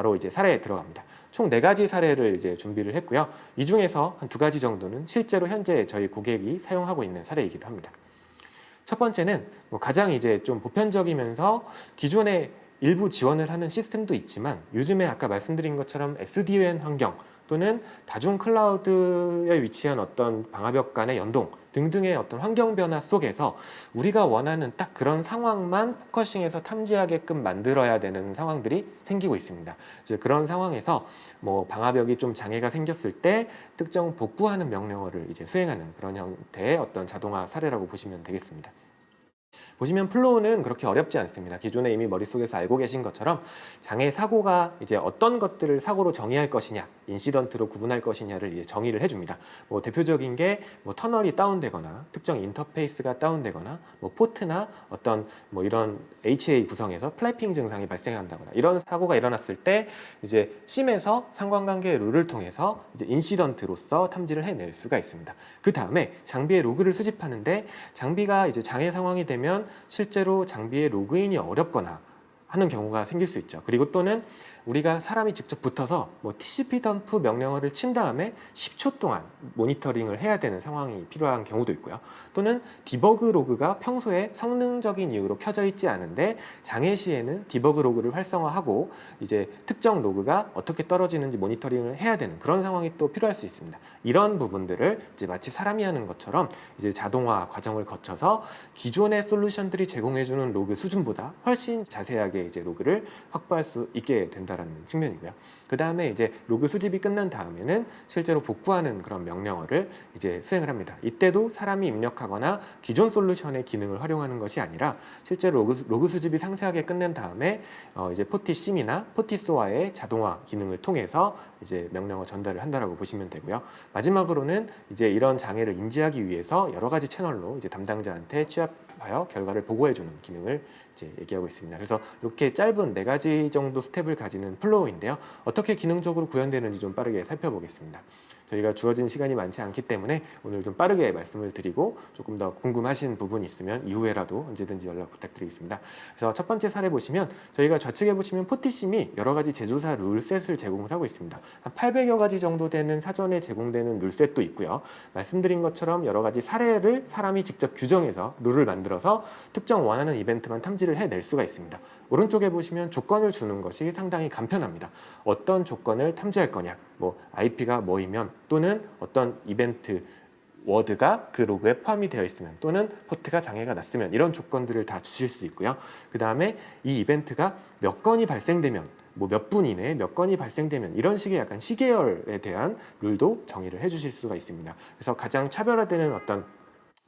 바로 이제 사례에 들어갑니다. 총 4가지 사례를 이제 준비를 했고요. 이 중에서 한 2가지 정도는 실제로 현재 저희 고객이 사용하고 있는 사례이기도 합니다. 첫 번째는 가장 이제 좀 보편적이면서 기존에 일부 지원을 하는 시스템도 있지만 요즘에 아까 말씀드린 것처럼 SDN 환경 또는 다중 클라우드에 위치한 어떤 방화벽 간의 연동 등등의 어떤 환경 변화 속에서 우리가 원하는 딱 그런 상황만 포커싱해서 탐지하게끔 만들어야 되는 상황들이 생기고 있습니다. 이제 그런 상황에서 방화벽이 좀 장애가 생겼을 때 특정 복구하는 명령어를 이제 수행하는 그런 형태의 어떤 자동화 사례라고 보시면 되겠습니다. 보시면 플로우는 그렇게 어렵지 않습니다. 기존에 이미 머릿속에서 알고 계신 것처럼 장애 사고가 이제 어떤 것들을 사고로 정의할 것이냐, 인시던트로 구분할 것이냐를 이제 정의를 해줍니다. 대표적인 게 터널이 다운되거나 특정 인터페이스가 다운되거나 포트나 어떤 이런 HA 구성에서 플래핑 증상이 발생한다거나 이런 사고가 일어났을 때 이제 심에서 상관관계 룰을 통해서 이제 인시던트로서 탐지를 해낼 수가 있습니다. 그 다음에 장비의 로그를 수집하는데 장비가 이제 장애 상황이 되면 실제로 장비의 로그인이 어렵거나 하는 경우가 생길 수 있죠. 그리고 또는 우리가 사람이 직접 붙어서 TCP 덤프 명령어를 친 다음에 10초 동안 모니터링을 해야 되는 상황이 필요한 경우도 있고요. 또는 디버그 로그가 평소에 성능적인 이유로 켜져 있지 않은데 장애 시에는 디버그 로그를 활성화하고 이제 특정 로그가 어떻게 떨어지는지 모니터링을 해야 되는 그런 상황이 또 필요할 수 있습니다. 이런 부분들을 이제 마치 사람이 하는 것처럼 이제 자동화 과정을 거쳐서 기존의 솔루션들이 제공해주는 로그 수준보다 훨씬 자세하게 이제 로그를 확보할 수 있게 된다라는 측면이고요. 그 다음에 이제 로그 수집이 끝난 다음에는 실제로 복구하는 그런 명령어를 이제 수행을 합니다. 이때도 사람이 입력하거나 기존 솔루션의 기능을 활용하는 것이 아니라 실제로 로그 수집이 상세하게 끝낸 다음에 이제 포티심이나 포티소아의 자동화 기능을 통해서 이제 명령어 전달을 한다라고 보시면 되고요. 마지막으로는 이제 이런 장애를 인지하기 위해서 여러 가지 채널로 이제 담당자한테 취합하여 결과를 보고해주는 기능을 이제 얘기하고 있습니다. 그래서 이렇게 짧은 4가지 정도 스텝을 가지는 플로우인데요. 어떻게 기능적으로 구현되는지 좀 빠르게 살펴보겠습니다. 저희가 주어진 시간이 많지 않기 때문에 오늘 좀 빠르게 말씀을 드리고 조금 더 궁금하신 부분이 있으면 이후에라도 언제든지 연락 부탁드리겠습니다. 그래서 첫 번째 사례 보시면 저희가 좌측에 보시면 포티심이 여러 가지 제조사 룰셋을 제공을 하고 있습니다. 한 800여 가지 정도 되는 사전에 제공되는 룰셋도 있고요. 말씀드린 것처럼 여러 가지 사례를 사람이 직접 규정해서 룰을 만들어서 특정 원하는 이벤트만 탐지를 해낼 수가 있습니다. 오른쪽에 보시면 조건을 주는 것이 상당히 간편합니다. 어떤 조건을 탐지할 거냐, IP가 뭐이면 또는 어떤 이벤트 워드가 그 로그에 포함이 되어 있으면 또는 포트가 장애가 났으면 이런 조건들을 다 주실 수 있고요. 그 다음에 이 이벤트가 몇 건이 발생되면 몇 분 이내에 몇 건이 발생되면 이런 식의 약간 시계열에 대한 룰도 정의를 해주실 수가 있습니다. 그래서 가장 차별화되는 어떤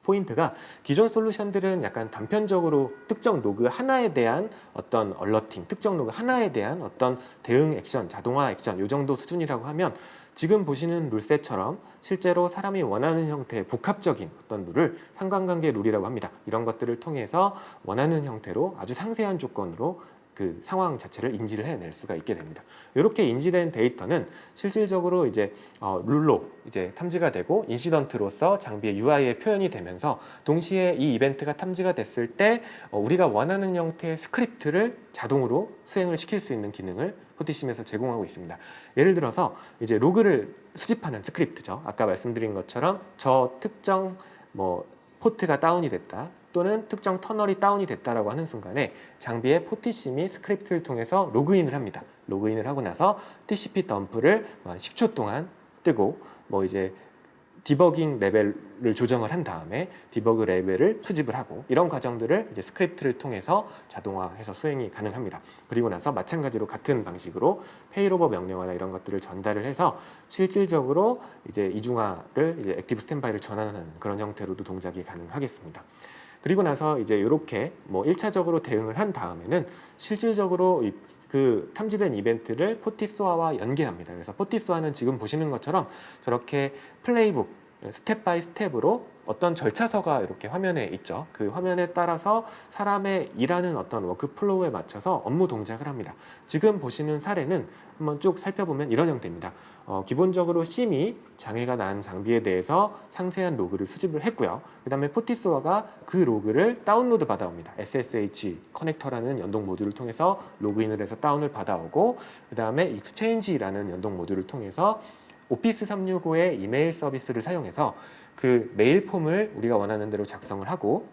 포인트가 기존 솔루션들은 약간 단편적으로 특정 로그 하나에 대한 어떤 얼러팅, 특정 로그 하나에 대한 어떤 대응 액션, 자동화 액션 이 정도 수준이라고 하면 지금 보시는 룰셋처럼 실제로 사람이 원하는 형태의 복합적인 어떤 룰을 상관관계 룰이라고 합니다. 이런 것들을 통해서 원하는 형태로 아주 상세한 조건으로 그 상황 자체를 인지를 해낼 수가 있게 됩니다. 이렇게 인지된 데이터는 실질적으로 이제 룰로 이제 탐지가 되고 인시던트로서 장비의 UI에 표현이 되면서 동시에 이 이벤트가 탐지가 됐을 때 우리가 원하는 형태의 스크립트를 자동으로 수행을 시킬 수 있는 기능을 포티심에서 제공하고 있습니다. 예를 들어서 이제 로그를 수집하는 스크립트죠. 아까 말씀드린 것처럼 저 특정 포트가 다운이 됐다. 또는 특정 터널이 다운이 됐다라고 하는 순간에 장비의 포티심이 스크립트를 통해서 로그인을 합니다. 로그인을 하고 나서 TCP 덤프를 10초 동안 뜨고 이제 디버깅 레벨을 조정을 한 다음에 디버그 레벨을 수집을 하고 이런 과정들을 이제 스크립트를 통해서 자동화해서 수행이 가능합니다. 그리고 나서 마찬가지로 같은 방식으로 페이로버 명령어나 이런 것들을 전달을 해서 실질적으로 이제 이중화를 이제 액티브 스탠바이를 전환하는 그런 형태로도 동작이 가능하겠습니다. 그리고 나서 이제 이렇게 1차적으로 대응을 한 다음에는 실질적으로 그 탐지된 이벤트를 포티소아와 연계합니다. 그래서 포티소아는 지금 보시는 것처럼 저렇게 플레이북 스텝 바이 스텝으로 어떤 절차서가 이렇게 화면에 있죠. 그 화면에 따라서 사람의 일하는 어떤 워크플로우에 맞춰서 업무 동작을 합니다. 지금 보시는 사례는 한번 쭉 살펴보면 이런 형태입니다. 기본적으로 심이 장애가 난 장비에 대해서 상세한 로그를 수집을 했고요. 그 다음에 포티스와가 그 로그를 다운로드 받아옵니다. SSH 커넥터라는 연동 모듈을 통해서 로그인을 해서 다운을 받아오고, 그 다음에 익스체인지라는 연동 모듈을 통해서 오피스 365의 이메일 서비스를 사용해서 그 메일 폼을 우리가 원하는 대로 작성을 하고,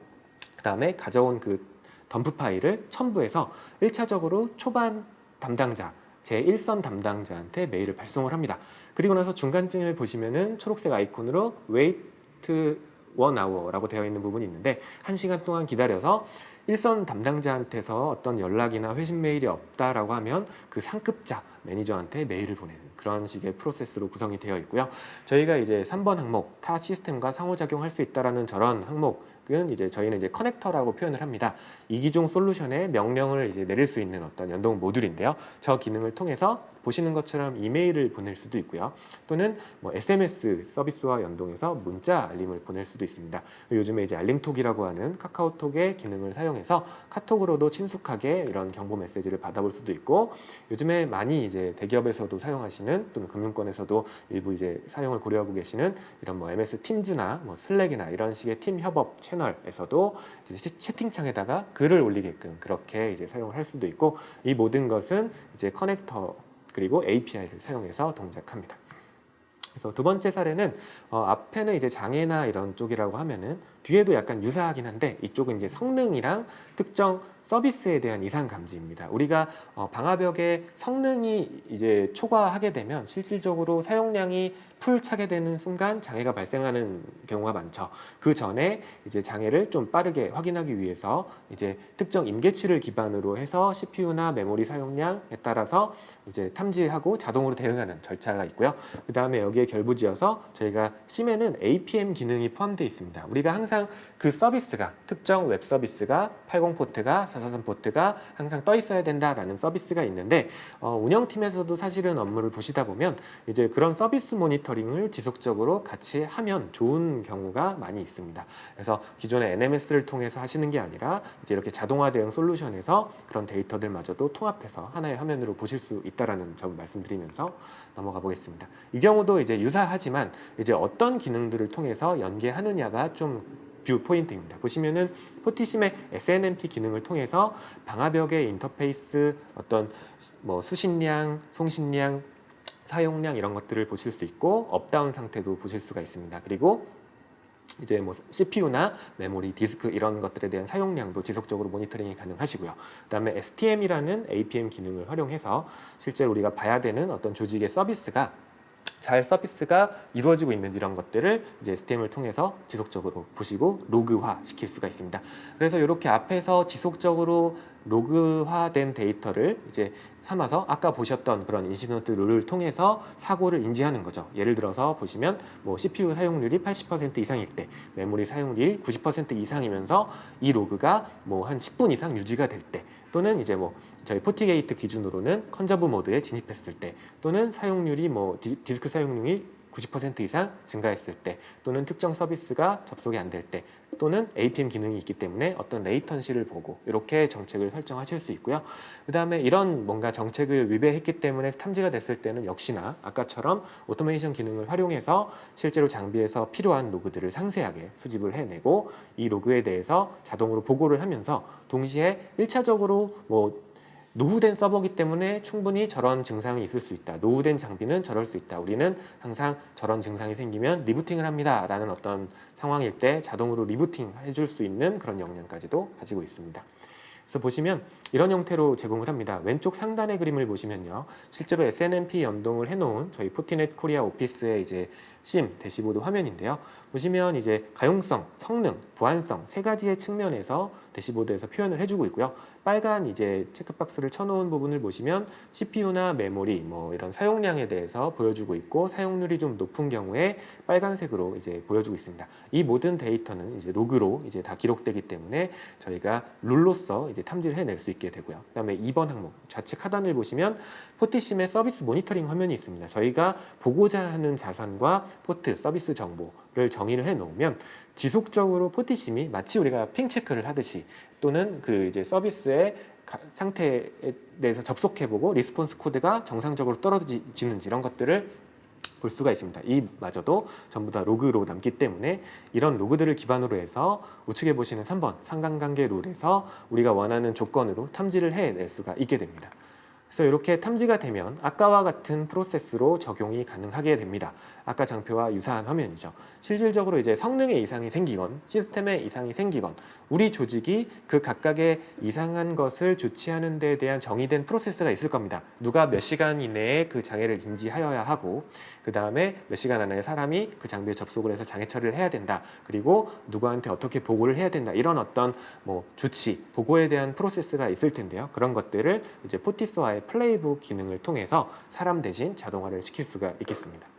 그 다음에 가져온 그 덤프 파일을 첨부해서 1차적으로 초반 담당자, 제1선 담당자한테 메일을 발송을 합니다. 그리고 나서 중간쯤을 보시면은 초록색 아이콘으로 wait 1hour라고 되어 있는 부분이 있는데, 1시간 동안 기다려서 1선 담당자한테서 어떤 연락이나 회신 메일이 없다라고 하면 그 상급자 매니저한테 메일을 보내는 그런 식의 프로세스로 구성이 되어 있고요. 저희가 이제 3번 항목 타 시스템과 상호작용할 수 있다라는 저런 항목은 이제 저희는 이제 커넥터라고 표현을 합니다. 이기종 솔루션에 명령을 이제 내릴 수 있는 어떤 연동 모듈인데요. 저 기능을 통해서 보시는 것처럼 이메일을 보낼 수도 있고요. 또는 뭐 SMS 서비스와 연동해서 문자 알림을 보낼 수도 있습니다. 요즘에 이제 알림톡이라고 하는 카카오톡의 기능을 사용해서 카톡으로도 친숙하게 이런 경보 메시지를 받아볼 수도 있고, 요즘에 많이 이제 대기업에서도 사용하시는, 또는 금융권에서도 일부 이제 사용을 고려하고 계시는 이런 뭐 MS 팀즈나 뭐 슬랙이나 이런 식의 팀 협업 채널에서도 이제 채팅창에다가 글을 올리게끔 그렇게 이제 사용을 할 수도 있고, 이 모든 것은 이제 커넥터 그리고 API를 사용해서 동작합니다. 그래서 두 번째 사례는 앞에는 이제 장애나 이런 쪽이라고 하면은 뒤에도 약간 유사하긴 한데, 이쪽은 이제 성능이랑 특정 서비스에 대한 이상 감지입니다. 우리가 방화벽의 성능이 이제 초과하게 되면 실질적으로 사용량이 풀 차게 되는 순간 장애가 발생하는 경우가 많죠. 그 전에 이제 장애를 좀 빠르게 확인하기 위해서 이제 특정 임계치를 기반으로 해서 CPU나 메모리 사용량에 따라서 이제 탐지하고 자동으로 대응하는 절차가 있고요. 그 다음에 여기에 결부지어서 저희가 심에는 APM 기능이 포함되어 있습니다. 우리가 항상 그 서비스가, 특정 웹 서비스가 80 포트가 443 포트가 항상 떠 있어야 된다라는 서비스가 있는데, 운영팀에서도 사실은 업무를 보시다 보면 이제 그런 서비스 모니터링을 지속적으로 같이 하면 좋은 경우가 많이 있습니다. 그래서 기존의 NMS를 통해서 하시는 게 아니라 이제 이렇게 자동화 대응 솔루션에서 그런 데이터들마저도 통합해서 하나의 화면으로 보실 수 있다라는 점 말씀드리면서 넘어가 보겠습니다. 이 경우도 이제 유사하지만 이제 어떤 기능들을 통해서 연계하느냐가 좀 뷰 포인트입니다. 보시면은 포티심의 SNMP 기능을 통해서 방화벽의 인터페이스, 어떤 뭐 수신량, 송신량, 사용량 이런 것들을 보실 수 있고, 업다운 상태도 보실 수가 있습니다. 그리고 이제 뭐 CPU나 메모리, 디스크 이런 것들에 대한 사용량도 지속적으로 모니터링이 가능하시고요. 그다음에 STM이라는 APM 기능을 활용해서 실제로 우리가 봐야 되는 어떤 조직의 서비스가 잘 서비스가 이루어지고 있는지 이런 것들을 이제 STM을 통해서 지속적으로 보시고 로그화 시킬 수가 있습니다. 그래서 이렇게 앞에서 지속적으로 로그화된 데이터를 이제 삼아서 아까 보셨던 그런 인시던트 룰을 통해서 사고를 인지하는 거죠. 예를 들어서 보시면 뭐 CPU 사용률이 80% 이상일 때, 메모리 사용률이 90% 이상이면서 이 로그가 뭐 한 10분 이상 유지가 될 때, 또는 이제 뭐 저희 포티게이트 기준으로는 컨저브 모드에 진입했을 때, 또는 사용률이 뭐 디스크 사용률이 90% 이상 증가했을 때, 또는 특정 서비스가 접속이 안 될 때, 또는 APM 기능이 있기 때문에 어떤 레이턴시를 보고 이렇게 정책을 설정하실 수 있고요. 그 다음에 이런 뭔가 정책을 위배했기 때문에 탐지가 됐을 때는 역시나 아까처럼 오토메이션 기능을 활용해서 실제로 장비에서 필요한 로그들을 상세하게 수집을 해내고, 이 로그에 대해서 자동으로 보고를 하면서 동시에 1차적으로 뭐 노후된 서버이기 때문에 충분히 저런 증상이 있을 수 있다, 노후된 장비는 저럴 수 있다, 우리는 항상 저런 증상이 생기면 리부팅을 합니다 라는 어떤 상황일 때 자동으로 리부팅 해줄 수 있는 그런 역량까지도 가지고 있습니다. 그래서 보시면 이런 형태로 제공을 합니다. 왼쪽 상단의 그림을 보시면요, 실제로 SNMP 연동을 해놓은 저희 포티넷 코리아 오피스의 이제 심 대시보드 화면인데요. 보시면 이제 가용성, 성능, 보안성 세 가지의 측면에서 대시보드에서 표현을 해주고 있고요. 빨간 이제 체크박스를 쳐놓은 부분을 보시면 CPU나 메모리 뭐 이런 사용량에 대해서 보여주고 있고, 사용률이 좀 높은 경우에 빨간색으로 이제 보여주고 있습니다. 이 모든 데이터는 이제 로그로 이제 다 기록되기 때문에 저희가 룰로서 이제 탐지를 해낼 수 있게 되고요. 그다음에 2번 항목 좌측 하단을 보시면 포티심의 서비스 모니터링 화면이 있습니다. 저희가 보고자 하는 자산과 포트 서비스 정보를 정의를 해 놓으면 지속적으로 포티심이 마치 우리가 핑 체크를 하듯이 또는 그 이제 서비스의 상태에 대해서 접속해보고 리스폰스 코드가 정상적으로 떨어지는지 이런 것들을 볼 수가 있습니다. 이마저도 전부 다 로그로 남기 때문에 이런 로그들을 기반으로 해서 우측에 보시는 3번 상관관계 룰에서 우리가 원하는 조건으로 탐지를 해낼 수가 있게 됩니다. 그래서 이렇게 탐지가 되면 아까와 같은 프로세스로 적용이 가능하게 됩니다. 아까 장표와 유사한 화면이죠. 실질적으로 이제 성능에 이상이 생기건 시스템에 이상이 생기건 우리 조직이 그 각각의 이상한 것을 조치하는 데에 대한 정의된 프로세스가 있을 겁니다. 누가 몇 시간 이내에 그 장애를 인지하여야 하고 그 다음에 몇 시간 안에 사람이 그 장비에 접속을 해서 장애 처리를 해야 된다. 그리고 누구한테 어떻게 보고를 해야 된다. 이런 어떤 뭐 조치, 보고에 대한 프로세스가 있을 텐데요. 그런 것들을 이제 포티스와의 플레이북 기능을 통해서 사람 대신 자동화를 시킬 수가 있겠습니다.